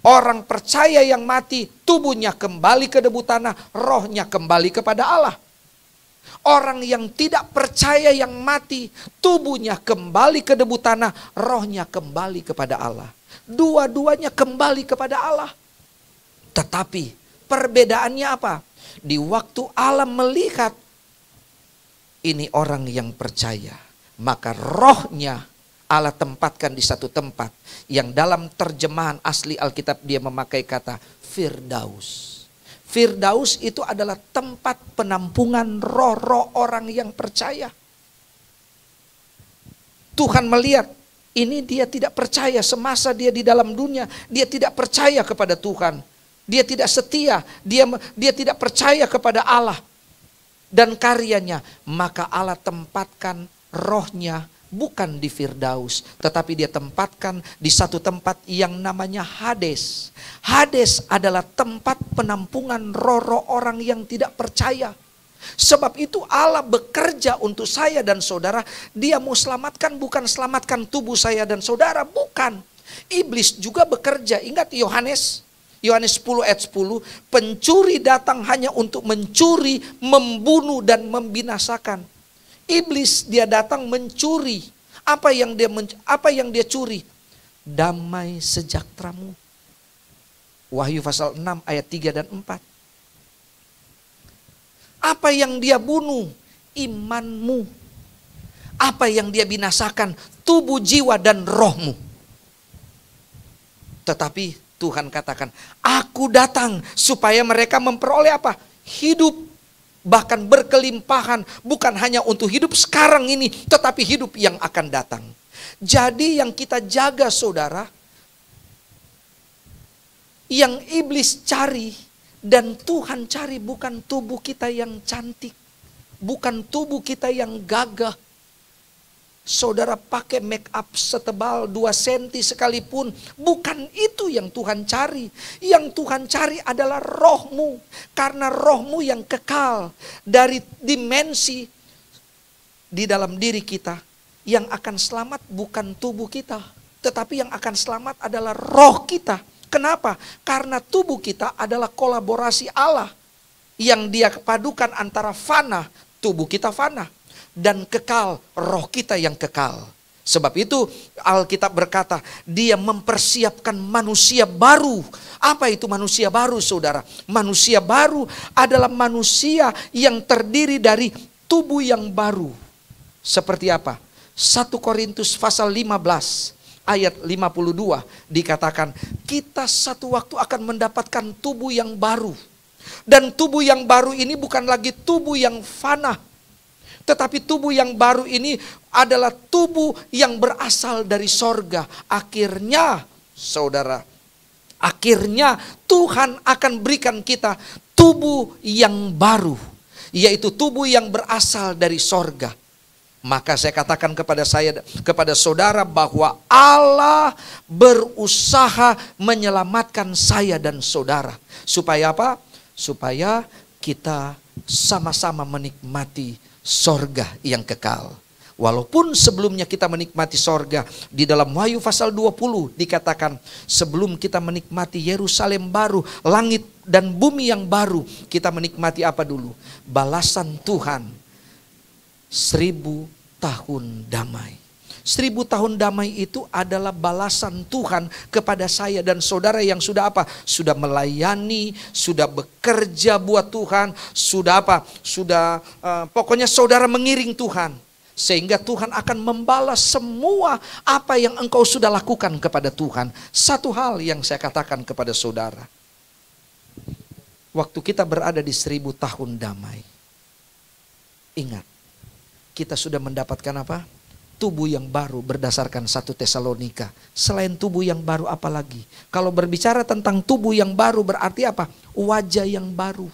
A: Orang percaya yang mati, tubuhnya kembali ke debu tanah, rohnya kembali kepada Allah. Orang yang tidak percaya yang mati, tubuhnya kembali ke debu tanah, rohnya kembali kepada Allah. Dua-duanya kembali kepada Allah. Tetapi perbedaannya apa? Di waktu Allah melihat ini orang yang percaya, maka rohnya Allah tempatkan di satu tempat yang dalam terjemahan asli Alkitab dia memakai kata Firdaus. Firdaus itu adalah tempat penampungan roh-roh orang yang percaya. Tuhan melihat ini dia tidak percaya semasa dia di dalam dunia, dia tidak percaya kepada Tuhan. Dia tidak setia, dia tidak percaya kepada Allah dan karyanya. Maka Allah tempatkan rohnya bukan di Firdaus, tetapi dia tempatkan di satu tempat yang namanya Hades. Hades adalah tempat penampungan roh-roh orang yang tidak percaya. Sebab itu Allah bekerja untuk saya dan saudara. Dia mau selamatkan, bukan selamatkan tubuh saya dan saudara, bukan. Iblis juga bekerja. Ingat Yohanes 10 ayat 10, pencuri datang hanya untuk mencuri, membunuh dan membinasakan. Iblis dia datang mencuri. Apa yang dia curi? Damai sejahteramu. Wahyu pasal 6 ayat 3 dan 4. Apa yang dia bunuh? Imanmu. Apa yang dia binasakan? Tubuh, jiwa dan rohmu. Tetapi Tuhan katakan, aku datang supaya mereka memperoleh apa? Hidup, bahkan berkelimpahan. Bukan hanya untuk hidup sekarang ini, tetapi hidup yang akan datang. Jadi yang kita jaga saudara, yang iblis cari dan Tuhan cari bukan tubuh kita yang cantik. Bukan tubuh kita yang gagah. Saudara pakai make up setebal 2 senti sekalipun, bukan itu yang Tuhan cari. Yang Tuhan cari adalah rohmu. Karena rohmu yang kekal dari dimensi di dalam diri kita. Yang akan selamat bukan tubuh kita, tetapi yang akan selamat adalah roh kita. Kenapa? Karena tubuh kita adalah kolaborasi Allah. Yang dia padukan antara fana, tubuh kita fana. Dan kekal, roh kita yang kekal. Sebab itu Alkitab berkata, dia mempersiapkan manusia baru. Apa itu manusia baru saudara? Manusia baru adalah manusia yang terdiri dari tubuh yang baru. Seperti apa? 1 Korintus pasal 15 ayat 52 dikatakan, kita satu waktu akan mendapatkan tubuh yang baru. Dan tubuh yang baru ini bukan lagi tubuh yang fana. Tetapi tubuh yang baru ini adalah tubuh yang berasal dari sorga. Akhirnya saudara, akhirnya Tuhan akan berikan kita tubuh yang baru. Yaitu tubuh yang berasal dari sorga. Maka saya katakan kepada saudara bahwa Allah berusaha menyelamatkan saya dan saudara. Supaya apa? Supaya kita sama-sama menikmati sorga yang kekal. Walaupun sebelumnya kita menikmati sorga, di dalam Wahyu pasal 20 dikatakan sebelum kita menikmati Yerusalem baru, langit dan bumi yang baru, kita menikmati apa dulu? Balasan Tuhan, 1000 tahun damai. 1000 tahun damai itu adalah balasan Tuhan kepada saya dan saudara yang sudah apa? Sudah melayani, sudah bekerja buat Tuhan, sudah apa? Pokoknya saudara mengiring Tuhan. Sehingga Tuhan akan membalas semua apa yang engkau sudah lakukan kepada Tuhan. Satu hal yang saya katakan kepada saudara. Waktu kita berada di 1000 tahun damai. Ingat, kita sudah mendapatkan apa? Tubuh yang baru berdasarkan 1 Tesalonika. Selain tubuh yang baru apa lagi? Kalau berbicara tentang tubuh yang baru berarti apa? Wajah yang baru.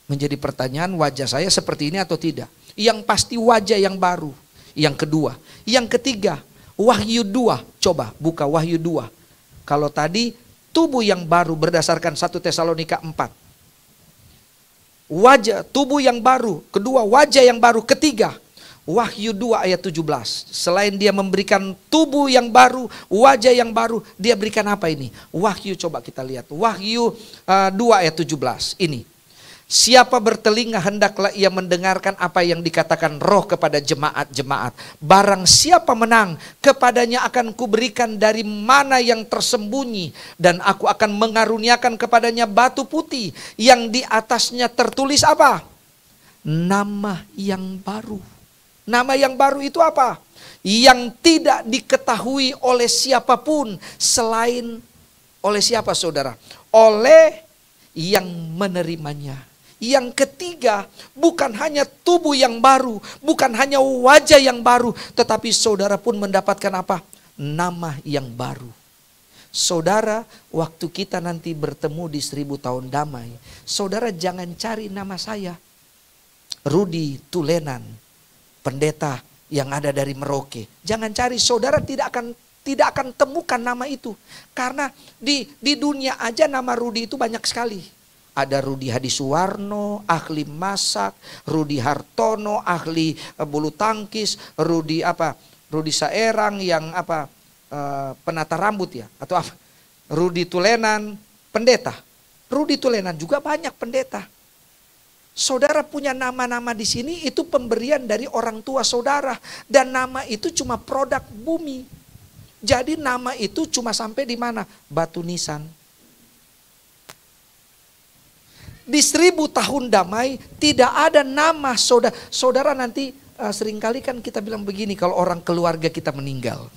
A: Menjadi pertanyaan, wajah saya seperti ini atau tidak? Yang pasti wajah yang baru. Yang kedua. Yang ketiga, Wahyu 2. Coba buka Wahyu 2. Kalau tadi tubuh yang baru berdasarkan 1 Tesalonika 4. Wajah, tubuh yang baru. Kedua, wajah yang baru. Ketiga, Wahyu 2 ayat 17. Selain dia memberikan tubuh yang baru, wajah yang baru, dia berikan apa ini? Wahyu, coba kita lihat. Wahyu 2 ayat 17. Ini. Siapa bertelinga hendaklah ia mendengarkan apa yang dikatakan Roh kepada jemaat-jemaat. Barang siapa menang, kepadanya akan kuberikan dari mana yang tersembunyi. Dan aku akan mengaruniakan kepadanya batu putih yang di atasnya tertulis apa? Nama yang baru. Nama yang baru itu apa? Yang tidak diketahui oleh siapapun selain oleh siapa saudara? Oleh yang menerimanya. Yang ketiga, bukan hanya tubuh yang baru, bukan hanya wajah yang baru, tetapi saudara pun mendapatkan apa? Nama yang baru. Saudara, waktu kita nanti bertemu di 1000 tahun damai, saudara jangan cari nama saya, Rudi Tulenan, pendeta yang ada dari Merauke. Jangan cari, saudara tidak akan temukan nama itu. Karena di dunia aja nama Rudi itu banyak sekali. Ada Rudi Hadisuwarno, ahli masak, Rudi Hartono, ahli bulu tangkis, Rudi Saerang yang penata rambut ya, atau apa? Rudi Tulenan pendeta. Rudi Tulenan juga banyak pendeta. Saudara punya nama-nama di sini itu pemberian dari orang tua saudara, dan nama itu cuma produk bumi. Jadi nama itu cuma sampai di mana? Batu nisan. Di 1000 tahun damai tidak ada nama saudara. Saudara nanti seringkali kan kita bilang begini kalau orang keluarga kita meninggal.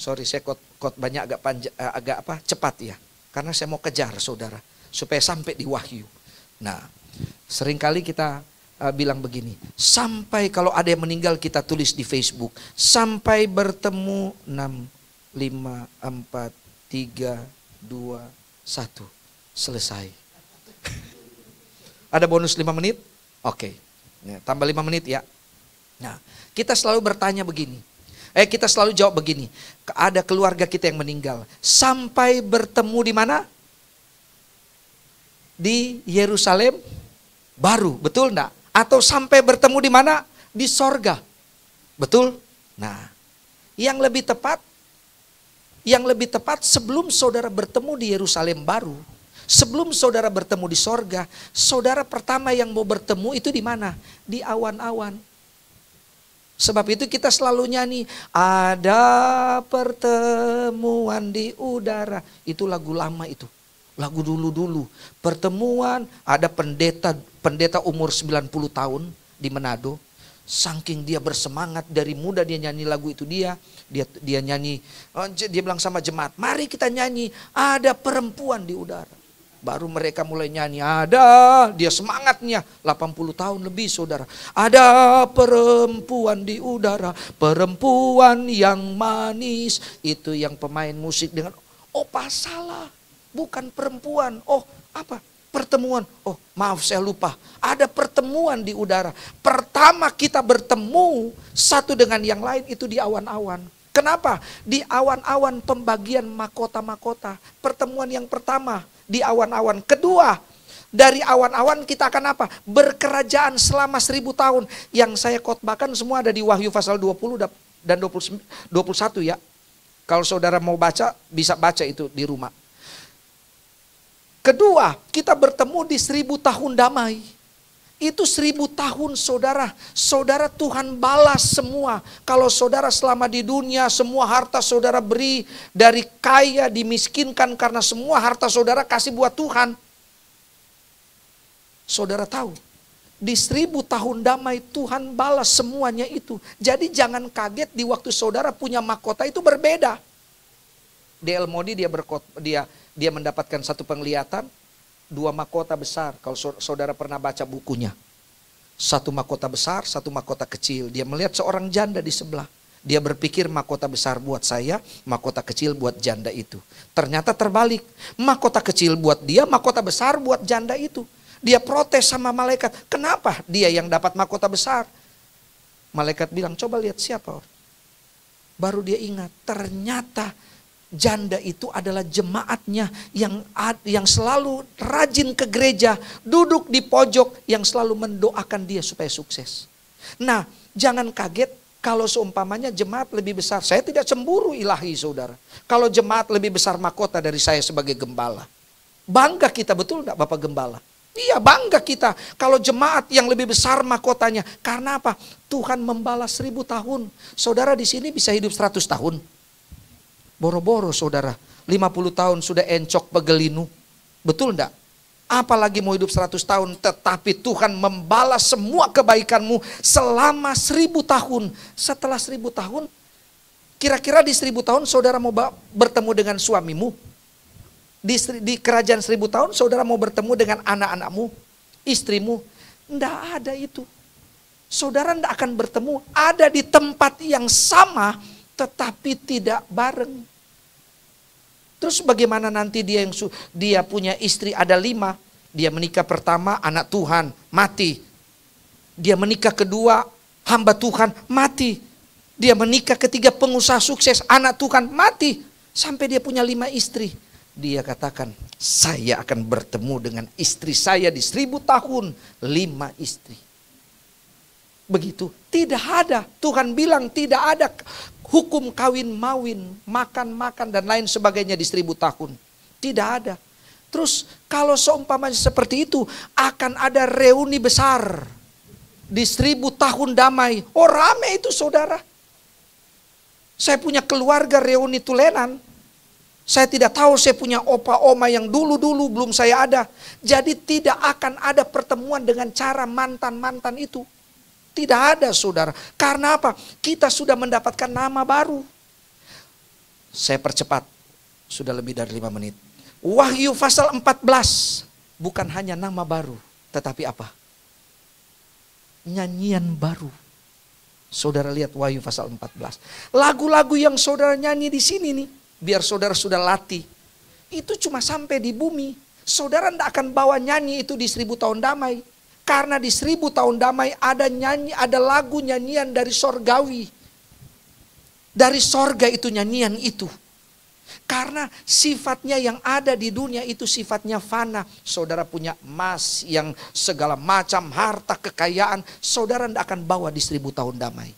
A: Sorry saya banyak agak cepat ya. Karena saya mau kejar saudara supaya sampai di wahyu. Nah, seringkali kita bilang begini, sampai kalau ada yang meninggal kita tulis di Facebook, sampai bertemu 6, 5, 4, 3, 2, 1, selesai. Ada bonus 5 menit? Oke, ya, tambah 5 menit ya. Nah, kita selalu bertanya begini, kita selalu jawab begini, ada keluarga kita yang meninggal, sampai bertemu di mana? Di Yerusalem baru, betul enggak? Atau sampai bertemu di mana? Di sorga. Betul? Nah, yang lebih tepat sebelum saudara bertemu di Yerusalem baru, sebelum saudara bertemu di sorga, saudara pertama yang mau bertemu itu di mana? Di awan-awan. Sebab itu kita selalu nyanyi, ada pertemuan di udara. Itu lagu lama itu. Lagu dulu-dulu, pertemuan, ada pendeta umur 90 tahun di Manado. Saking dia bersemangat dari muda dia nyanyi lagu itu dia nyanyi, dia bilang sama jemaat, mari kita nyanyi, ada perempuan di udara. Baru mereka mulai nyanyi, ada, dia semangatnya 80 tahun lebih saudara. Ada perempuan di udara, perempuan yang manis. Itu yang pemain musik dengan, oh salah. Bukan perempuan, oh apa? Pertemuan, oh maaf saya lupa. Ada pertemuan di udara. Pertama kita bertemu satu dengan yang lain itu di awan-awan. Kenapa? Di awan-awan pembagian mahkota-mahkota. Pertemuan yang pertama di awan-awan. Kedua, dari awan-awan kita akan apa? Berkerajaan selama 1000 tahun. Yang saya khotbahkan semua ada di Wahyu pasal 20 dan 21 ya. Kalau saudara mau baca, bisa baca itu di rumah. Kedua, kita bertemu di 1000 tahun damai. Itu 1000 tahun saudara. Saudara Tuhan balas semua. Kalau saudara selama di dunia semua harta saudara beri. Dari kaya dimiskinkan karena semua harta saudara kasih buat Tuhan. Saudara tahu. Di 1000 tahun damai Tuhan balas semuanya itu. Jadi jangan kaget di waktu saudara punya mahkota itu berbeda. D.L. Moody dia mendapatkan satu penglihatan, 2 mahkota besar. Kalau saudara pernah baca bukunya. 1 mahkota besar, 1 mahkota kecil. Dia melihat seorang janda di sebelah. Dia berpikir mahkota besar buat saya, mahkota kecil buat janda itu. Ternyata terbalik. Mahkota kecil buat dia, mahkota besar buat janda itu. Dia protes sama malaikat. Kenapa dia yang dapat mahkota besar? Malaikat bilang, coba lihat siapa. Baru dia ingat, ternyata janda itu adalah jemaatnya yang selalu rajin ke gereja, duduk di pojok, yang selalu mendoakan dia supaya sukses. Nah, jangan kaget kalau seumpamanya jemaat lebih besar. Saya tidak cemburu ilahi saudara. Kalau jemaat lebih besar mahkota dari saya sebagai gembala. Bangga kita, betul enggak Bapak Gembala? Iya, bangga kita kalau jemaat yang lebih besar mahkotanya. Karena apa? Tuhan membalas 1000 tahun. Saudara di sini bisa hidup 100 tahun. Boro-boro saudara, 50 tahun sudah encok pegelinu. Betul enggak? Apalagi mau hidup 100 tahun, tetapi Tuhan membalas semua kebaikanmu selama 1000 tahun. Setelah 1000 tahun, kira-kira di 1000 tahun saudara mau bertemu dengan suamimu. Di kerajaan 1000 tahun saudara mau bertemu dengan anak-anakmu, istrimu. Enggak ada itu. Saudara enggak akan bertemu, ada di tempat yang sama, tetapi tidak bareng. Terus bagaimana nanti dia punya istri ada 5. Dia menikah pertama anak Tuhan mati. Dia menikah kedua hamba Tuhan mati. Dia menikah ketiga pengusaha sukses anak Tuhan mati. Sampai dia punya 5 istri. Dia katakan, saya akan bertemu dengan istri saya di 1000 tahun. 5 istri. Begitu. Tidak ada. Tuhan bilang tidak ada hukum kawin mawin, makan-makan dan lain sebagainya di 1000 tahun. Tidak ada. Terus kalau seumpamanya seperti itu, akan ada reuni besar di 1000 tahun damai. Oh rame itu saudara. Saya punya keluarga reuni tulenan. Saya tidak tahu, saya punya opa oma yang dulu-dulu belum saya ada. Jadi tidak akan ada pertemuan dengan cara mantan-mantan itu. Tidak ada saudara. Karena apa? Kita sudah mendapatkan nama baru. Saya percepat. Sudah lebih dari 5 menit. Wahyu pasal 14. Bukan hanya nama baru. Tetapi apa? Nyanyian baru. Saudara lihat Wahyu pasal 14. Lagu-lagu yang saudara nyanyi di sini nih, biar saudara sudah latih. Itu cuma sampai di bumi. Saudara tidak akan bawa nyanyi itu di 1000 tahun damai. Karena di 1000 tahun damai ada nyanyi, ada lagu nyanyian dari sorgawi. Dari sorga itu nyanyian itu. Karena sifatnya yang ada di dunia itu sifatnya fana. Saudara punya emas yang segala macam harta kekayaan. Saudara tidak akan bawa di 1000 tahun damai.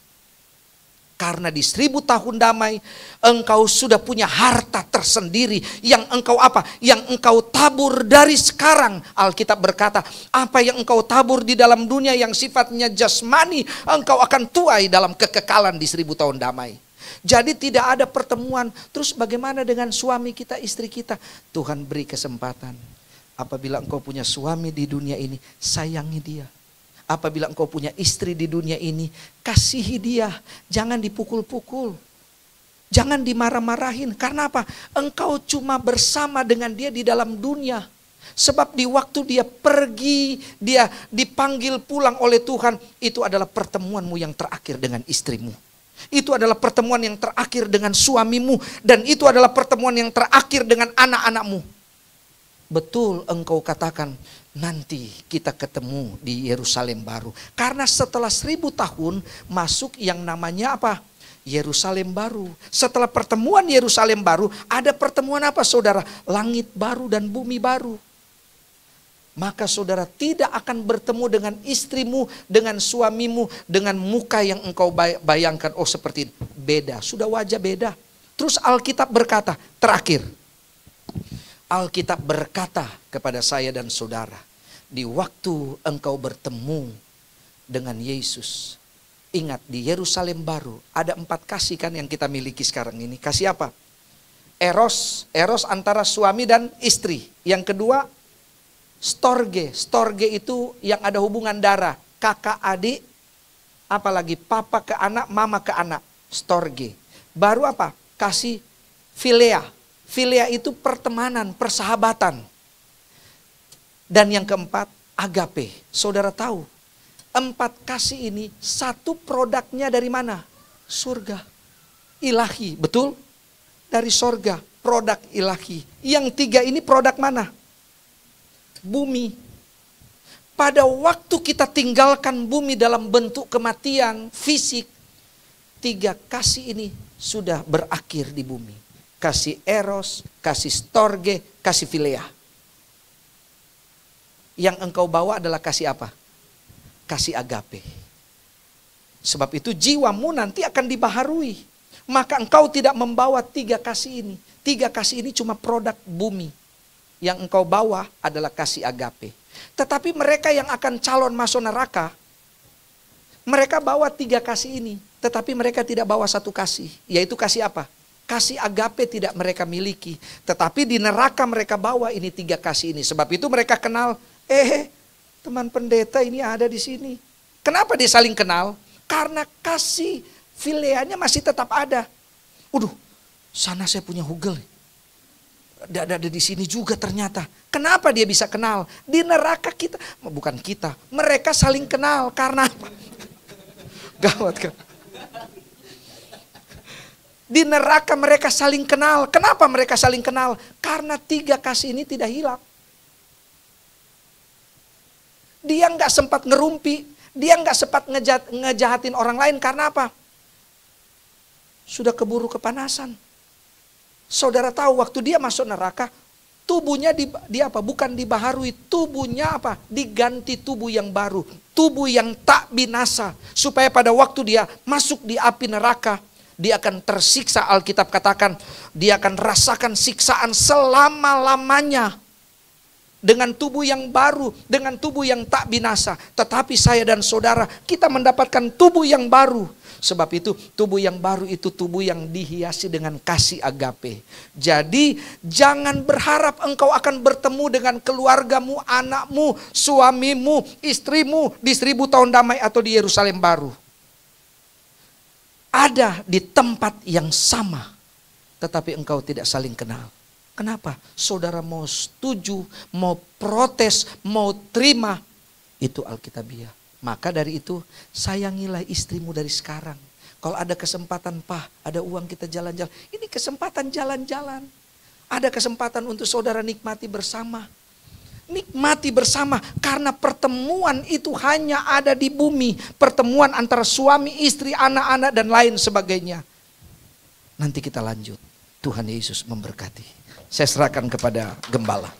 A: Karena di 1000 tahun damai engkau sudah punya harta tersendiri. Yang engkau apa? Yang engkau tabur dari sekarang. Alkitab berkata apa yang engkau tabur di dalam dunia yang sifatnya jasmani. Engkau akan tuai dalam kekekalan di 1000 tahun damai. Jadi tidak ada pertemuan. Terus bagaimana dengan suami kita, istri kita? Tuhan beri kesempatan. Apabila engkau punya suami di dunia ini, sayangi dia. Apabila engkau punya istri di dunia ini, kasihi dia. Jangan dipukul-pukul. Jangan dimarah-marahin. Karena apa? Engkau cuma bersama dengan dia di dalam dunia. Sebab di waktu dia pergi, dia dipanggil pulang oleh Tuhan. Itu adalah pertemuanmu yang terakhir dengan istrimu. Itu adalah pertemuan yang terakhir dengan suamimu. Dan itu adalah pertemuan yang terakhir dengan anak-anakmu. Betul engkau katakan, nanti kita ketemu di Yerusalem baru. Karena setelah 1000 tahun masuk yang namanya apa? Yerusalem baru. Setelah pertemuan Yerusalem baru, ada pertemuan apa saudara? Langit baru dan bumi baru. Maka saudara tidak akan bertemu dengan istrimu, dengan suamimu, dengan muka yang engkau bayangkan. Oh seperti ini. Beda, sudah wajah beda. Terus Alkitab berkata, terakhir. Alkitab berkata kepada saya dan saudara. Di waktu engkau bertemu dengan Yesus. Ingat di Yerusalem baru ada 4 kasih kan yang kita miliki sekarang ini. Kasih apa? Eros antara suami dan istri. Yang kedua, storge itu yang ada hubungan darah. Kakak adik, apalagi papa ke anak, mama ke anak. Storge. Baru apa? Kasih filea. Filea itu pertemanan, persahabatan. Dan yang keempat, agape. Saudara tahu, 4 kasih ini satu produknya dari mana? Surga. Ilahi, betul? Dari surga, produk ilahi. Yang 3 ini produk mana? Bumi. Pada waktu kita tinggalkan bumi dalam bentuk kematian fisik, 3 kasih ini sudah berakhir di bumi. Kasih eros, kasih storge, kasih filea. Yang engkau bawa adalah kasih apa? Kasih agape. Sebab itu jiwamu nanti akan dibaharui. Maka engkau tidak membawa 3 kasih ini. 3 kasih ini cuma produk bumi. Yang engkau bawa adalah kasih agape. Tetapi mereka yang akan calon masuk neraka, mereka bawa 3 kasih ini. Tetapi mereka tidak bawa 1 kasih. Yaitu kasih apa? Kasih agape tidak mereka miliki. Tetapi di neraka mereka bawa ini 3 kasih ini. Sebab itu mereka kenal, teman pendeta ini ada di sini. Kenapa dia saling kenal? Karena kasih fileanya masih tetap ada. Sana saya punya hugel. Ada di sini juga ternyata. Kenapa dia bisa kenal? Di neraka kita, bukan kita, mereka saling kenal. Karena apa? Gawat kan? Di neraka mereka saling kenal. Kenapa mereka saling kenal? Karena 3 kasih ini tidak hilang. Dia nggak sempat ngerumpi. Dia nggak sempat ngejahatin orang lain. Karena apa? Sudah keburu kepanasan. Saudara tahu waktu dia masuk neraka, tubuhnya di apa? Bukan dibaharui, tubuhnya apa? Diganti tubuh yang baru, tubuh yang tak binasa, supaya pada waktu dia masuk di api neraka, dia akan tersiksa. Alkitab katakan dia akan rasakan siksaan selama-lamanya. Dengan tubuh yang baru, dengan tubuh yang tak binasa. Tetapi saya dan saudara, kita mendapatkan tubuh yang baru. Sebab itu tubuh yang baru itu tubuh yang dihiasi dengan kasih agape. Jadi jangan berharap engkau akan bertemu dengan keluargamu, anakmu, suamimu, istrimu di 1000 tahun damai atau di Yerusalem baru. Ada di tempat yang sama, tetapi engkau tidak saling kenal. Kenapa? Saudara mau setuju, mau protes, mau terima, itu Alkitabiah. Maka dari itu sayangilah istrimu dari sekarang. Kalau ada kesempatan, ada uang kita jalan-jalan. Ini kesempatan jalan-jalan. Ada kesempatan untuk saudara nikmati bersama. Nikmati bersama karena pertemuan itu hanya ada di bumi. Pertemuan antara suami, istri, anak-anak dan lain sebagainya. Nanti kita lanjut. Tuhan Yesus memberkati. Saya serahkan kepada gembala.